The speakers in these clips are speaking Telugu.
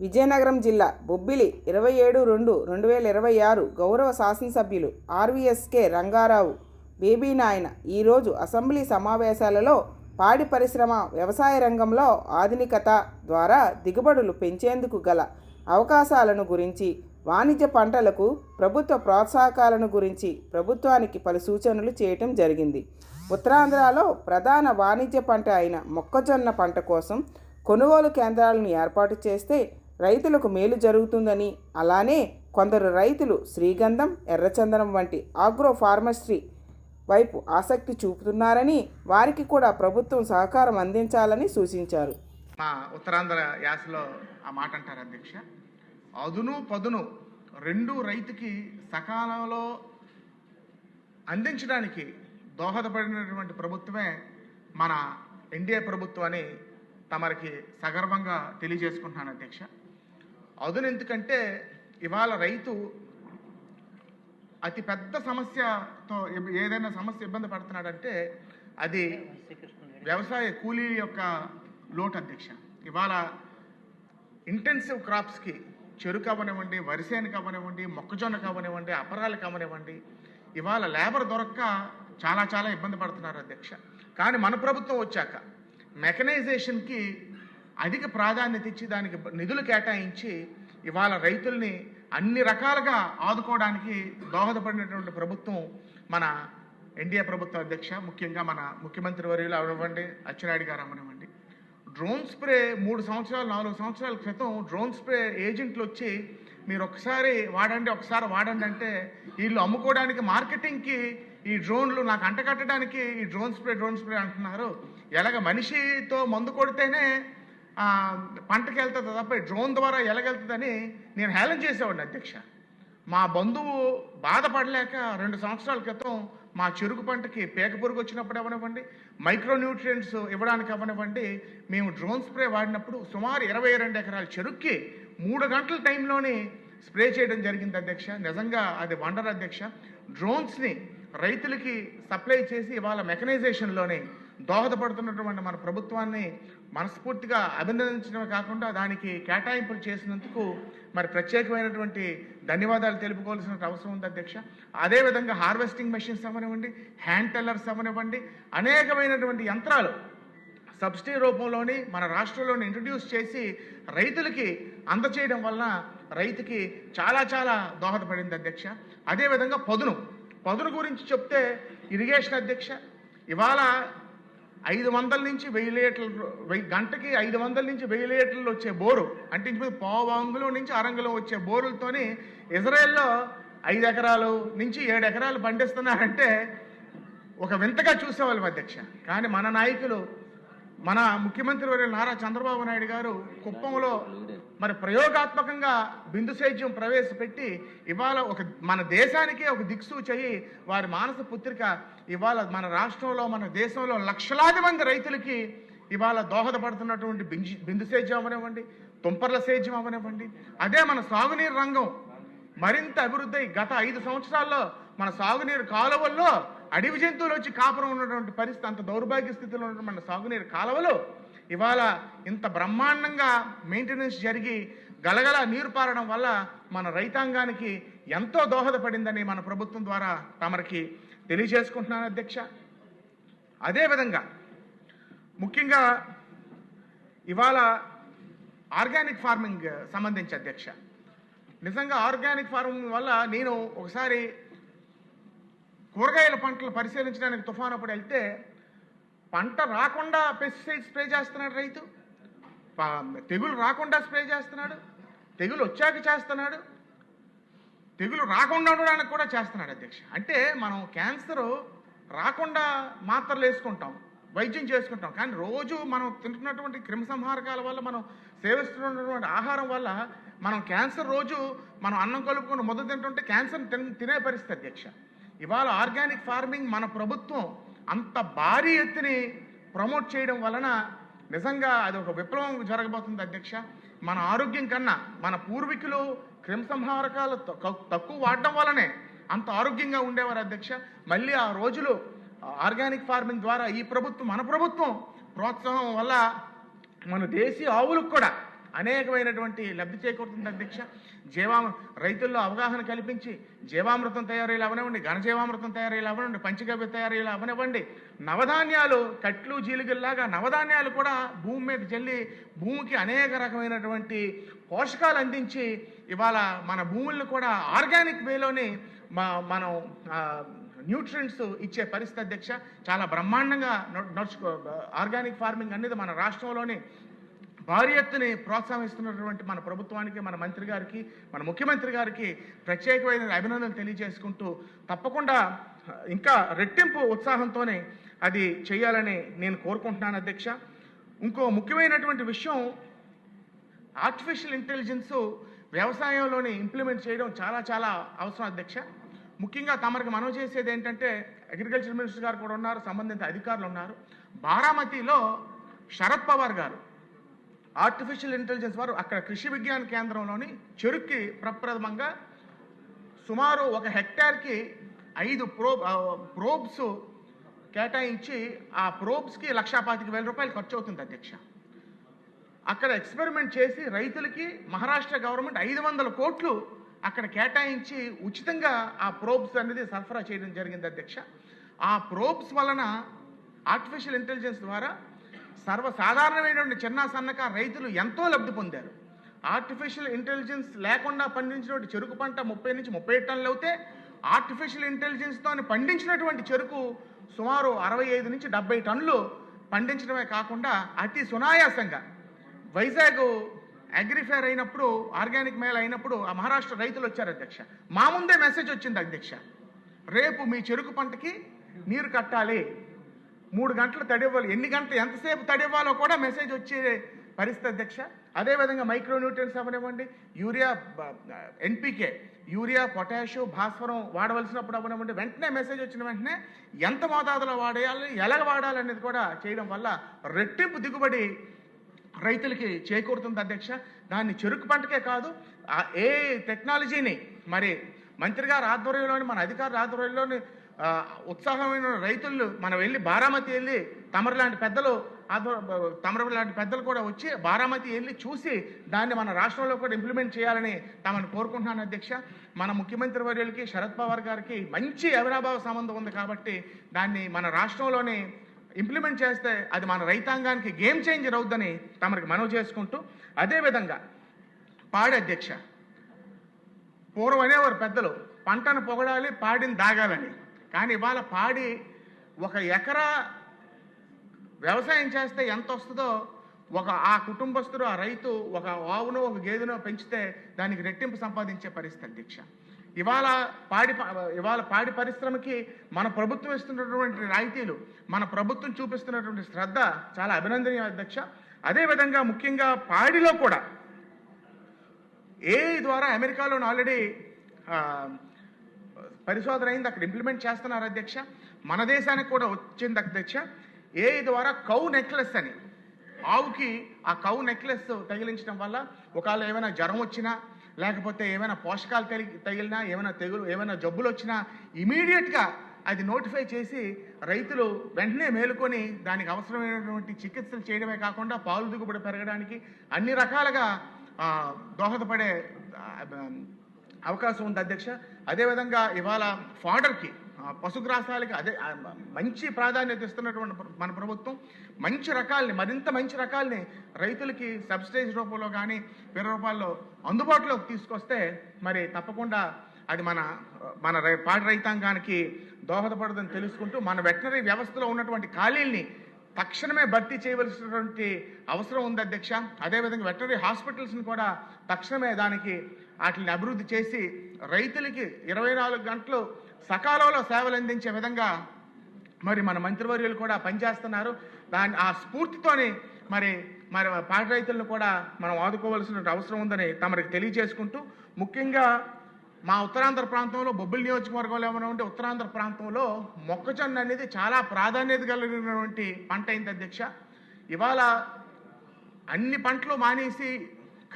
విజయనగరం జిల్లా బొబ్బిలి 27/2/2026 గౌరవ శాసనసభ్యులు ఆర్వీఎస్కే రంగారావు బేబీ నాయన ఈరోజు అసెంబ్లీ సమావేశాలలో పాడి పరిశ్రమ వ్యవసాయ రంగంలో ఆధునికత ద్వారా దిగుబడులు పెంచేందుకు గల అవకాశాలను గురించి, వాణిజ్య పంటలకు ప్రభుత్వ ప్రోత్సాహకాలను గురించి ప్రభుత్వానికి పలు సూచనలు చేయటం జరిగింది. ఉత్తరాంధ్రలో ప్రధాన వాణిజ్య పంట అయిన మొక్కజొన్న పంట కోసం కొనుగోలు కేంద్రాలను ఏర్పాటు చేస్తే రైతులకు మేలు జరుగుతుందని, అలానే కొందరు రైతులు శ్రీగంధం, ఎర్రచందనం వంటి ఆగ్రో ఫార్మస్ట్రీ వైపు ఆసక్తి చూపుతున్నారని, వారికి కూడా ప్రభుత్వం సహకారం అందించాలని సూచించారు. మా ఉత్తరాంధ్ర యాసలో ఆ మాట అంటారు అధ్యక్ష. అదును పదును రెండు రైతుకి సకాలంలో అందించడానికి దోహదపడినటువంటి ప్రభుత్వమే మన ఎన్డీఏ ప్రభుత్వం అని తమరికి సగర్వంగా తెలియజేసుకుంటున్నాను అధ్యక్ష. అదును ఎందుకంటే ఇవాళ రైతు అతి పెద్ద సమస్యతో ఏదైనా సమస్య ఇబ్బంది పడుతున్నాడంటే అది వ్యవసాయ కూలీ యొక్క లోటు అధ్యక్ష. ఇవాళ ఇంటెన్సివ్ క్రాప్స్కి చెరుకు అవ్వనివ్వండి, వరిసేను అవ్వనివ్వండి, మొక్కజొన్న అవ్వనివ్వండి, అపరాలు అవ్వనివ్వండి, ఇవాళ లేబర్ దొరక్క చాలా ఇబ్బంది పడుతున్నారు అధ్యక్ష. కానీ మన ప్రభుత్వం వచ్చాక మెకనైజేషన్కి అధిక ప్రాధాన్యత ఇచ్చి దానికి నిధులు కేటాయించి ఇవాళ రైతుల్ని అన్ని రకాలుగా ఆదుకోవడానికి దోహదపడినటువంటి ప్రభుత్వం మన ఎన్డీఏ ప్రభుత్వం అధ్యక్ష. ముఖ్యంగా మన ముఖ్యమంత్రి వర్యులు అవనివ్వండి, అచ్చెన్నాయుడు గారు అవనివ్వండి. డ్రోన్ స్ప్రే 4 సంవత్సరాల క్రితం డ్రోన్ స్ప్రే ఏజెంట్లు వచ్చి మీరు ఒకసారి వాడండి అంటే వీళ్ళు అమ్ముకోవడానికి మార్కెటింగ్కి ఈ డ్రోన్లు నాకు అంటకట్టడానికి ఈ డ్రోన్ స్ప్రే అంటున్నారు. ఎలాగ మనిషితో మందు కొడితేనే పంటకి వెళ్తుంది తప్ప డ్రోన్ ద్వారా ఎలాగెళ్తుందని నేను హేళన చేసేవాడిని అధ్యక్ష. మా బంధువు బాధపడలేక 2 సంవత్సరాల క్రితం మా చెరుకు పంటకి పేక పురుగు వచ్చినప్పుడు అవ్వనివ్వండి, మైక్రోన్యూట్రియంట్స్ ఇవ్వడానికి అవ్వనివ్వండి, మేము డ్రోన్ స్ప్రే వాడినప్పుడు సుమారు 22 ఎకరాల చెరుక్కి 3 గంటల టైంలోనే స్ప్రే చేయడం జరిగింది అధ్యక్ష. నిజంగా అది వండర్ అధ్యక్ష. డ్రోన్స్ని రైతులకి సప్లై చేసి ఇవాళ మెకనైజేషన్లోనే దోహదపడుతున్నటువంటి మన ప్రభుత్వాన్ని మనస్ఫూర్తిగా అభినందించడమే కాకుండా దానికి కేటాయింపులు చేసినందుకు మరి ప్రత్యేకమైనటువంటి ధన్యవాదాలు తెలుపుకోవాల్సిన అవసరం ఉంది అధ్యక్ష. అదేవిధంగా హార్వెస్టింగ్ మెషిన్స్ అవ్వనివ్వండి, హ్యాండ్ టెల్లర్స్ అవ్వనివ్వండి, అనేకమైనటువంటి యంత్రాలు సబ్సిడీ రూపంలోని మన రాష్ట్రంలోని ఇంట్రడ్యూస్ చేసి రైతులకి అందచేయడం వలన రైతుకి చాలా దోహదపడింది అధ్యక్ష. అదేవిధంగా పదును గురించి చెప్తే ఇరిగేషన్ అధ్యక్ష. ఇవాళ 500 నుంచి 1000 లీటర్లు గంటకి 500 నుంచి 1000 లీటర్లు వచ్చే బోరు అంటే పావు అంగుళం నుంచి అరంగుళం వచ్చే బోరులతోని ఇజ్రాయెల్లో 5 ఎకరాలు నుంచి 7 ఎకరాలు పండిస్తున్నారంటే ఒక వింతగా చూసేవాళ్ళం అధ్యక్ష. కానీ మన నాయకులు, మన ముఖ్యమంత్రి వర్యులు నారా చంద్రబాబు నాయుడు గారు కుప్పంలో మరి ప్రయోగాత్మకంగా బిందు సేద్యం ప్రవేశపెట్టి ఇవాళ మన దేశానికే ఒక దిక్సూచి వారి మానస పుత్రిక ఇవాళ మన రాష్ట్రంలో, మన దేశంలో లక్షలాది మంది రైతులకి ఇవాళ దోహదపడుతున్నటువంటి బిందు సేద్యం అవనివ్వండి, తుంపర్ల సేద్యం అవనివ్వండి. అదే మన సాగునీరు రంగం మరింత అభివృద్ధి గత 5 సంవత్సరాల్లో మన సాగునీరు కాలువల్లో అడవి జంతువులు వచ్చి కాపురం ఉన్నటువంటి పరిస్థితి, అంత దౌర్భాగ్య స్థితిలో ఉన్నటువంటి మన సాగునీరు కాలువలు ఇవాళ ఇంత బ్రహ్మాండంగా మెయింటెనెన్స్ జరిగి గలగల నీరు పారడం వల్ల మన రైతాంగానికి ఎంతో దోహదపడిందని మన ప్రభుత్వం ద్వారా తమరికి తెలియజేసుకుంటున్నాను అధ్యక్ష. అదేవిధంగా ముఖ్యంగా ఇవాళ ఆర్గానిక్ ఫార్మింగ్ సంబంధించి అధ్యక్ష, నిజంగా ఆర్గానిక్ ఫార్మింగ్ వల్ల నేను ఒకసారి కూరగాయల పంటలు పరిశీలించడానికి తుఫానప్పుడు వెళ్తే పంట రాకుండా పెస్టిసైడ్ స్ప్రే చేస్తున్నాడు రైతు, తెగులు రాకుండా స్ప్రే చేస్తున్నాడు, తెగులు వచ్చాక చేస్తున్నాడు, తెగులు రాకుండా ఉండడానికి కూడా చేస్తున్నాడు అధ్యక్ష. అంటే మనం క్యాన్సర్ రాకుండా మాత్రలు వేసుకుంటాం, వైద్యం చేసుకుంటాం. కానీ రోజు మనం తింటున్నటువంటి క్రిమిసంహారకాల వల్ల, మనం సేవిస్తున్నటువంటి ఆహారం వల్ల మనం క్యాన్సర్ రోజు మనం అన్నం కలుపుకొని ముద్ద తింటుంటే క్యాన్సర్ తినే పరిస్థితి అధ్యక్ష. ఇవాళ ఆర్గానిక్ ఫార్మింగ్ మన ప్రభుత్వం అంత భారీ ఎత్తుని ప్రమోట్ చేయడం వలన నిజంగా అది ఒక విప్లవం జరగబోతుంది అధ్యక్ష. మన ఆరోగ్యం కన్నా మన పూర్వీకులు క్రిమిసంహారకాలు తక్కువ వాడడం వల్లనే అంత ఆరోగ్యంగా ఉండేవారు అధ్యక్ష. మళ్ళీ ఆ రోజులు ఆర్గానిక్ ఫార్మింగ్ ద్వారా ఈ ప్రభుత్వం, మన ప్రభుత్వం ప్రోత్సాహం వల్ల మన దేశీయ ఆవులకు కూడా అనేకమైనటువంటి లబ్ధి చేకూరుతుంది అధ్యక్ష. రైతుల్లో అవగాహన కల్పించి జీవామృతం తయారీలు అవనివ్వండి, ఘనజీవామృతం తయారీలు అవనివ్వండి, పంచగవ్య తయారీలు అవనివ్వండి, నవధాన్యాలు కట్లు జీలుగుల్లాగా నవధాన్యాలు కూడా భూమి మీద జల్లి భూమికి అనేక రకమైనటువంటి పోషకాలు అందించి ఇవాళ మన భూములను కూడా ఆర్గానిక్ వేలోనే మనం న్యూట్రియంట్స్ ఇచ్చే పరిస్థితి అధ్యక్ష. చాలా బ్రహ్మాండంగా ఆర్గానిక్ ఫార్మింగ్ అనేది మన రాష్ట్రంలోని భారీ ఎత్తుని ప్రోత్సహిస్తున్నటువంటి మన ప్రభుత్వానికి, మన మంత్రి గారికి, మన ముఖ్యమంత్రి గారికి ప్రత్యేకమైన అభినందనలు తెలియజేసుకుంటూ తప్పకుండా ఇంకా రెట్టింపు ఉత్సాహంతోనే అది చేయాలని నేను కోరుకుంటున్నాను అధ్యక్ష. ఇంకో ముఖ్యమైనటువంటి విషయం, ఆర్టిఫిషియల్ ఇంటెలిజెన్స్ వ్యవసాయంలోని ఇంప్లిమెంట్ చేయడం చాలా చాలా అవసరం అధ్యక్ష. ముఖ్యంగా తమరికి మనవి చేసేది ఏంటంటే, అగ్రికల్చర్ మినిస్టర్ గారు కూడా ఉన్నారు, సంబంధిత అధికారులు ఉన్నారు. బారామతిలో శరద్ పవార్ గారు ఆర్టిఫిషియల్ ఇంటెలిజెన్స్ వారు అక్కడ కృషి విజ్ఞాన కేంద్రంలోని చెరుక్కి ప్రప్రథమంగా సుమారు 1 హెక్టార్కి 5 ప్రోబ్స్ కేటాయించి ఆ ప్రోబ్స్కి 1,25,000 రూపాయలు ఖర్చు అవుతుంది అధ్యక్ష. అక్కడ ఎక్స్పెరిమెంట్ చేసి రైతులకి మహారాష్ట్ర గవర్నమెంట్ 500 కోట్లు అక్కడ కేటాయించి ఉచితంగా ఆ ప్రోబ్స్ అనేది సరఫరా చేయడం జరిగింది అధ్యక్ష. ఆ ప్రోబ్స్ వలన ఆర్టిఫిషియల్ ఇంటెలిజెన్స్ ద్వారా సర్వసాధారణమైనటువంటి చిన్న సన్నకారు రైతులు ఎంతో లబ్ధి పొందారు. ఆర్టిఫిషియల్ ఇంటెలిజెన్స్ లేకుండా పండించినటువంటి చెరుకు పంట 30 నుంచి 37 టన్నులు అవుతే, ఆర్టిఫిషియల్ ఇంటెలిజెన్స్తో పండించినటువంటి చెరుకు సుమారు 65 నుంచి 70 టన్నులు పండించడమే కాకుండా అతి సునాయాసంగా వైజాగ్ అగ్రిఫేర్ అయినప్పుడు, ఆర్గానిక్ మేళ అయినప్పుడు ఆ మహారాష్ట్ర రైతులు వచ్చారు అధ్యక్ష. మా ముందే మెసేజ్ వచ్చింది అధ్యక్ష, రేపు మీ చెరుకు పంటకి నీరు కట్టాలి, 3 గంటలు తడివ్వాలి, ఎన్ని గంటలు ఎంతసేపు తడివ్వాలో కూడా మెసేజ్ వచ్చే పరిస్థితి అధ్యక్ష. అదేవిధంగా మైక్రోన్యూట్రియన్స్ అవనివ్వండి, యూరియా, ఎన్పికే, యూరియా, పొటాషు, భాస్వరం వాడవలసినప్పుడు అవనివ్వండి, వెంటనే మెసేజ్ వచ్చిన వెంటనే ఎంత మోతాదులో వాడేయాలి, ఎలాగ వాడాలి అనేది కూడా చేయడం వల్ల రెట్టింపు దిగుబడి రైతులకి చేకూరుతుంది అధ్యక్ష. దాన్ని చెరుకు పంటకే కాదు, ఏ టెక్నాలజీని మరి మంత్రి గారి ఆధ్వర్యంలోని, మన అధికారుల ఆధ్వర్యంలోని ఉత్సాహమైన రైతులు మనం వెళ్ళి బారామతి వెళ్ళి తమరు లాంటి పెద్దలు కూడా వచ్చి బారామతి వెళ్ళి చూసి దాన్ని మన రాష్ట్రంలో కూడా ఇంప్లిమెంట్ చేయాలని తమను కోరుకుంటున్నాను అధ్యక్ష. మన ముఖ్యమంత్రి వర్యులకి శరద్ పవార్ గారికి మంచి అవినాభావ సంబంధం ఉంది కాబట్టి దాన్ని మన రాష్ట్రంలోనే ఇంప్లిమెంట్ చేస్తే అది మన రైతాంగానికి గేమ్ చేంజర్ అవుద్దని తమరికి మనవి చేసుకుంటూ, అదేవిధంగా పాడి అధ్యక్ష, పూర్వం అనేవారు పెద్దలు పంటను పొగడాలి, పాడిని దాగాలని. కానీ ఇవాళ పాడి 1 ఎకరా వ్యవసాయం చేస్తే ఎంత వస్తుందో ఆ కుటుంబస్తుడు, ఆ రైతు ఒక ఆవునో ఒక గేదెనో పెంచితే దానికి రెట్టింపు సంపాదించే పరిస్థితి అధ్యక్ష. ఇవాళ పాడి పరిశ్రమకి మన ప్రభుత్వం ఇస్తున్నటువంటి రాయితీలు, మన ప్రభుత్వం చూపిస్తున్నటువంటి శ్రద్ధ చాలా అభినందనీయం అధ్యక్ష. అదేవిధంగా ముఖ్యంగా పాడిలో కూడా ఏఐ ద్వారా అమెరికాలో ఆల్రెడీ పరిశోధన అయింది, అక్కడ ఇంప్లిమెంట్ చేస్తున్నారు అధ్యక్ష. మన దేశానికి కూడా వచ్చింది అధ్యక్ష. ఏఐ ద్వారా కౌ నెక్లెస్ అని, ఆవుకి ఆ కౌ నెక్లెస్ తగిలించడం వల్ల ఒకవేళ ఏమైనా జ్వరం వచ్చినా, లేకపోతే ఏమైనా పోషకాలు తగిలినా, ఏమైనా జబ్బులు వచ్చినా ఇమీడియట్గా అది నోటిఫై చేసి రైతులు వెంటనే మేలుకొని దానికి అవసరమైనటువంటి చికిత్సలు చేయడమే కాకుండా పాలు దిగుబడి పెరగడానికి అన్ని రకాలుగా దోహదపడే అవకాశం ఉంది అధ్యక్ష. అదేవిధంగా ఇవాళ ఫాడర్కి, పశుగ్రాసాలకి మంచి ప్రాధాన్యత ఇస్తున్నటువంటి మన ప్రభుత్వం మరింత మంచి రకాలని రైతులకి సబ్సిడైజ్ రూపంలో కానీ వేరే రూపాల్లో అందుబాటులోకి తీసుకొస్తే మరి తప్పకుండా అది మన పాడి రైతాంగానికి దోహదపడదని తెలుసుకుంటూ, మన వెటనరీ వ్యవస్థలో ఉన్నటువంటి ఖాళీల్ని తక్షణమే భర్తీ చేయవలసినటువంటి అవసరం ఉంది అధ్యక్ష. అదేవిధంగా వెటనరీ హాస్పిటల్స్ని కూడా తక్షణమే వాటిని అభివృద్ధి చేసి రైతులకి 24 గంటలు సకాలంలో సేవలు అందించే విధంగా మరి మన మంత్రివర్యులు కూడా పనిచేస్తున్నారు. ఆ స్ఫూర్తితోని మరి మరి పాడి రైతులను కూడా మనం ఆదుకోవాల్సిన అవసరం ఉందని తమరికి తెలియజేసుకుంటూ, ముఖ్యంగా మా ఉత్తరాంధ్ర ప్రాంతంలో బొబ్బిలి నియోజకవర్గంలో ఏమైనా ఉంటే ఉత్తరాంధ్ర ప్రాంతంలో మొక్కజొన్న అనేది చాలా ప్రాధాన్యత కలిగినటువంటి పంట అయింది అధ్యక్ష. ఇవాళ అన్ని పంటలు మానేసి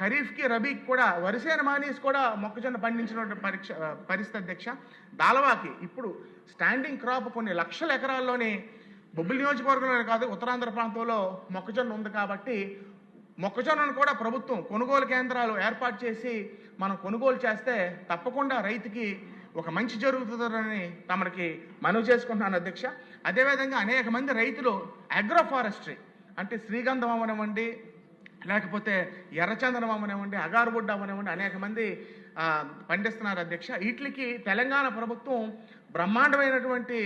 ఖరీఫ్కి రబీకి కూడా వరిసేన మానేసి కూడా మొక్కజొన్న పండించినటువంటి పరిస్థితి అధ్యక్ష. దాలవాకి ఇప్పుడు స్టాండింగ్ క్రాప్ కొన్ని లక్షల ఎకరాల్లోనే బొబ్బిలి నియోజకవర్గంలోనే కాదు ఉత్తరాంధ్ర ప్రాంతంలో మొక్కజొన్న ఉంది. కాబట్టి మొక్కజొన్నను కూడా ప్రభుత్వం కొనుగోలు కేంద్రాలు ఏర్పాటు చేసి మనం కొనుగోలు చేస్తే తప్పకుండా రైతుకి ఒక మంచి జరుగుతుందని తమకి మనవి చేసుకుంటున్నాను అధ్యక్ష. అదేవిధంగా అనేక మంది రైతులు అగ్రో ఫారెస్ట్రీ అంటే శ్రీగంధం అవనివ్వండి, లేకపోతే ఎర్రచందనం అవనివ్వండి, అగారుబుడ్డ అవనివ్వండి, అనేక మంది పండిస్తున్నారు అధ్యక్ష. వీటికి తెలంగాణ ప్రభుత్వం బ్రహ్మాండమైనటువంటి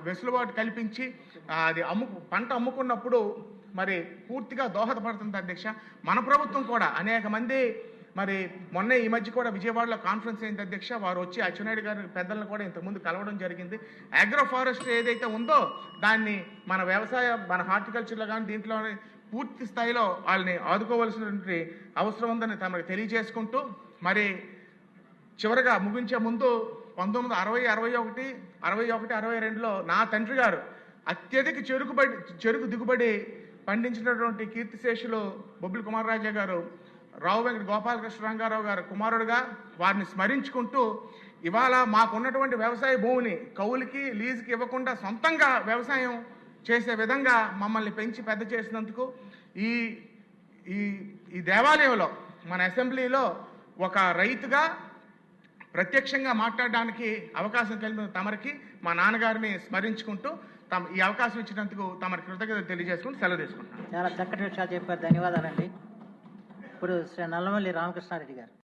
వెసులుబాటు కల్పించి అది పంట అమ్ముకున్నప్పుడు మరి పూర్తిగా దోహదపడుతుంది అధ్యక్ష. మన ప్రభుత్వం కూడా అనేక మంది మరి మొన్న ఈ మధ్య కూడా విజయవాడలో కాన్ఫరెన్స్ అయింది అధ్యక్ష. వారు వచ్చి అచ్చెన్నాయుడు గారి పెద్దలను కూడా ఇంతకుముందు కలవడం జరిగింది. అగ్రో ఫారెస్ట్ ఏదైతే ఉందో దాన్ని మన వ్యవసాయ మన హార్టికల్చర్లో కానీ దీంట్లో పూర్తి స్థాయిలో వాళ్ళని ఆదుకోవాల్సినటువంటి అవసరం ఉందని తమకు తెలియజేసుకుంటూ, మరి చివరిగా ముగించే ముందు 1960, 61, 62లో నా తండ్రి గారు అత్యధిక చెరుకు దిగుబడి పండించినటువంటి కీర్తిశేషులు బొబ్బిలి కుమారరాజా గారు రావు వెంకట గోపాలకృష్ణ రంగారావు గారు కుమారుడుగా వారిని స్మరించుకుంటూ, ఇవాళ మాకున్నటువంటి వ్యవసాయ భూమిని కౌలుకి లీజుకి ఇవ్వకుండా సొంతంగా వ్యవసాయం చేసే విధంగా మమ్మల్ని పెంచి పెద్ద చేసినందుకు ఈ ఈ దేవాలయంలో మన అసెంబ్లీలో ఒక రైతుగా ప్రత్యక్షంగా మాట్లాడడానికి అవకాశం కలిగిన తమరికి మా నాన్నగారిని స్మరించుకుంటూ ఈ అవకాశం ఇచ్చినందుకు తమరి కృతజ్ఞతలు తెలియజేసుకుంటూ సెలవు తీసుకుంటున్నాను. చాలా చక్కటి విషయాలు చెప్పారు. ధన్యవాదాలండి. ఇప్పుడు శ్రీ నల్లమల్లి రామకృష్ణారెడ్డి గారు.